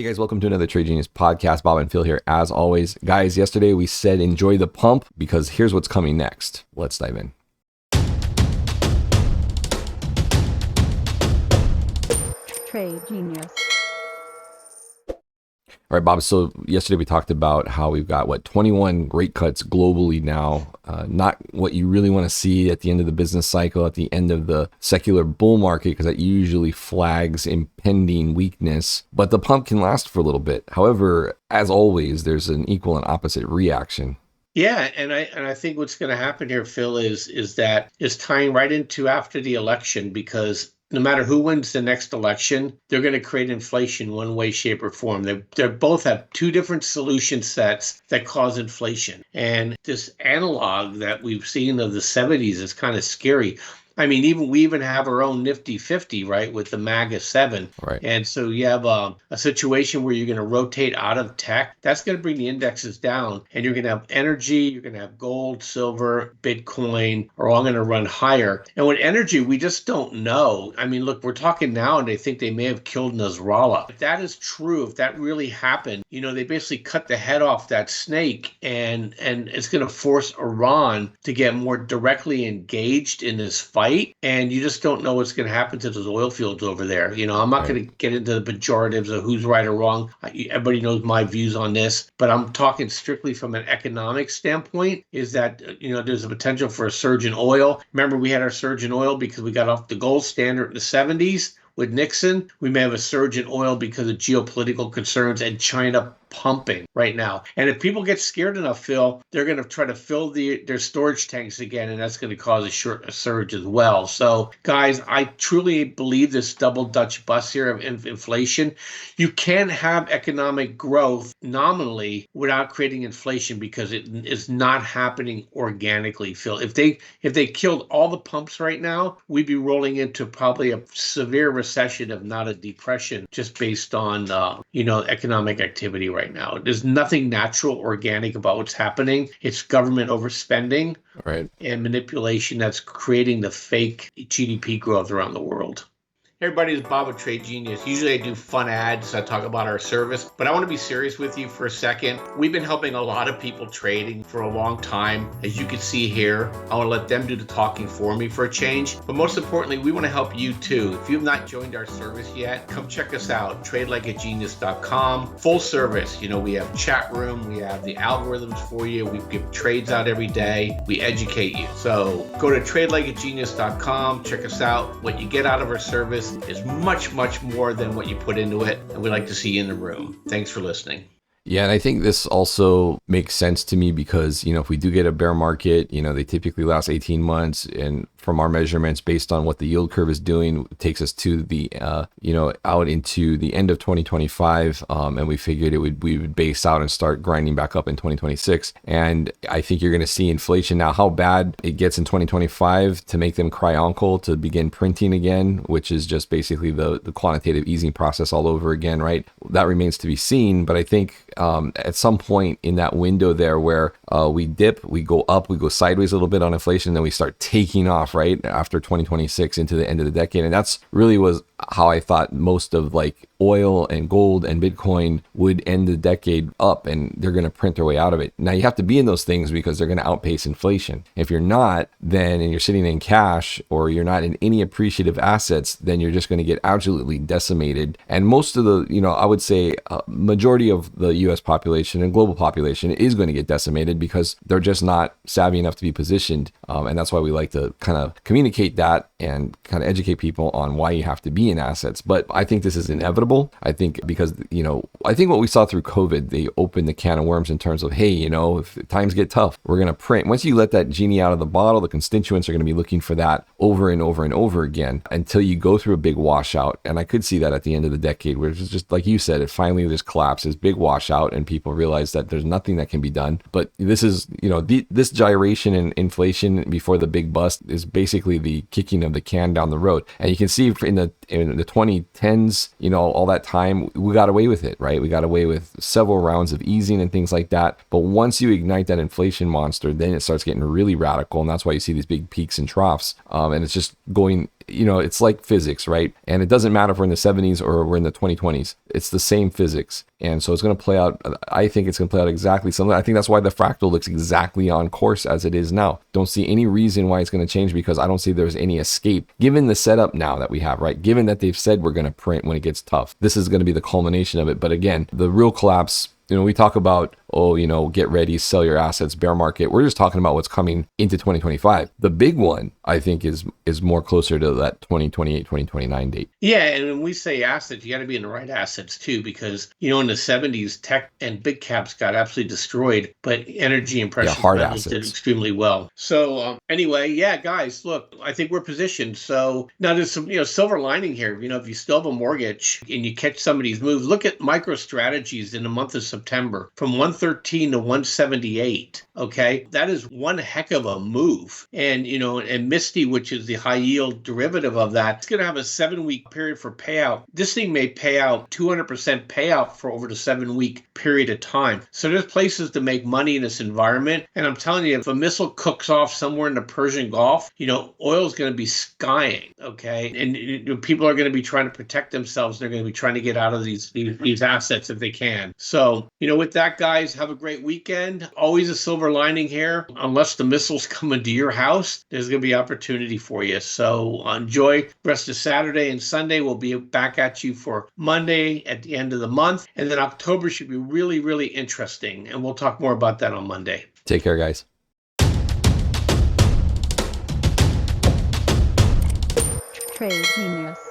Hey guys, welcome to another Trade Genius podcast. Bob and Phil here as always. Guys, yesterday we said enjoy the pump because here's what's coming next. Let's dive in. Trade Genius. All right, Bob. So yesterday we talked about how we've got 21 rate cuts globally now. Not what you really want to see at the end of the business cycle, at the end of the secular bull market, because that usually flags impending weakness. But the pump can last for a little bit. However, as always, there's an equal and opposite reaction. Yeah, and I think what's going to happen here, Phil, is that it's tying right into after the election, because no matter who wins the next election, they're going to create inflation one way, shape, or form. They both have two different solution sets that cause inflation. And this analog that we've seen of the 70s is kind of scary. I mean, we even have our own Nifty 50, right, with the MAGA 7. Right. And so you have a situation where you're going to rotate out of tech. That's going to bring the indexes down. And you're going to have energy, you're going to have gold, silver, Bitcoin are all going to run higher. And with energy, we just don't know. I mean, look, we're talking now and they think they may have killed Nasrallah. If that is true, if that really happened, they basically cut the head off that snake, and it's going to force Iran to get more directly engaged in this fight. And you just don't know what's going to happen to those oil fields over there. I'm not going to get into the pejoratives of who's right or wrong. Everybody knows my views on this, but I'm talking strictly from an economic standpoint, is that, there's a potential for a surge in oil. Remember, we had our surge in oil because we got off the gold standard in the 70s. With Nixon, we may have a surge in oil because of geopolitical concerns and China pumping right now. And if people get scared enough, Phil, they're going to try to fill their storage tanks again, and that's going to cause a surge as well. So, guys, I truly believe this double Dutch bus here of inflation. You can't have economic growth nominally without creating inflation, because it is not happening organically, Phil. If they killed all the pumps right now, we'd be rolling into probably a severe recession, if not a depression, just based on economic activity right now. There's nothing natural, organic about what's happening. It's government overspending, right, and manipulation that's creating the fake GDP growth around the world. Hey everybody, it's Bob with Trade Genius. Usually I do fun ads. I talk about our service, but I want to be serious with you for a second. We've been helping a lot of people trading for a long time. As you can see here, I want to let them do the talking for me for a change. But most importantly, we want to help you too. If you have not joined our service yet, come check us out, tradelikeagenius.com. Full service. We have chat room. We have the algorithms for you. We give trades out every day. We educate you. So go to tradelikeagenius.com. Check us out. What you get out of our service is much, much more than what you put into it. And we'd like to see you in the room. Thanks for listening. Yeah, and I think this also makes sense to me because, if we do get a bear market, they typically last 18 months. And from our measurements, based on what the yield curve is doing, it takes us to the, out into the end of 2025. And we figured we would base out and start grinding back up in 2026. And I think you're going to see inflation now, how bad it gets in 2025 to make them cry uncle, to begin printing again, which is just basically the quantitative easing process all over again, right? That remains to be seen. But I think at some point in that window there where we dip, we go up, we go sideways a little bit on inflation, then we start taking off right after 2026 into the end of the decade. And that's really was how I thought most of oil and gold and Bitcoin would end the decade up, and they're going to print their way out of it. Now you have to be in those things because they're going to outpace inflation. If you're not, then, and you're sitting in cash or you're not in any appreciative assets, then you're just going to get absolutely decimated. And most of the, I would say majority of the US population and global population is going to get decimated because they're just not savvy enough to be positioned. And that's why we like to kind of communicate that and kind of educate people on why you have to be in assets. But I think this is inevitable. I think because, I think what we saw through COVID, they opened the can of worms in terms of, hey, if times get tough, we're going to print. Once you let that genie out of the bottle, the constituents are going to be looking for that over and over and over again until you go through a big washout. And I could see that at the end of the decade, where it's just like you said, it finally just collapses, big washout, and people realize that there's nothing that can be done. But this is, this gyration in inflation before the big bust is basically the kicking of the can down the road. And you can see in the 2010s, all that time, we got away with it, right? We got away with several rounds of easing and things like that. But once you ignite that inflation monster, then it starts getting really radical. And that's why you see these big peaks and troughs. And it's just going it's like physics, right? And it doesn't matter if we're in the 70s or we're in the 2020s. It's the same physics. And so it's going to play out. I think it's going to play out exactly similar. I think that's why the fractal looks exactly on course as it is now. Don't see any reason why it's going to change, because I don't see there's any escape given the setup now that we have, right? Given that they've said we're going to print when it gets tough. This is going to be the culmination of it. But again, the real collapse, we talk about, get ready, sell your assets, bear market. We're just talking about what's coming into 2025. The big one, I think, is more closer to that 2028, 2029 date. Yeah, and when we say assets, you got to be in the right assets too, because, in the 70s, tech and big caps got absolutely destroyed, but energy and precious hard metals did assets. extremely well. So anyway, yeah, guys, look, I think we're positioned. So now there's some, silver lining here. If you still have a mortgage and you catch some of these moves, look at MicroStrategies in the month of September from 113 to 178. Okay, that is one heck of a move. And and Misty, which is the high yield derivative of that, it's going to have a 7-week period for payout. This thing may pay out 200% payout for over the 7-week period of time. So there's places to make money in this environment. And I'm telling you, if a missile cooks off somewhere in the Persian Gulf, oil is going to be skying. Okay, and people are going to be trying to protect themselves. They're going to be trying to get out of these assets if they can. So with that, guys, have a great weekend. Always a silver lining here. Unless the missiles come into your house, there's going to be opportunity for you. So enjoy the rest of Saturday and Sunday. We'll be back at you for Monday at the end of the month. And then October should be really, really interesting. And we'll talk more about that on Monday. Take care, guys. Trade Genius.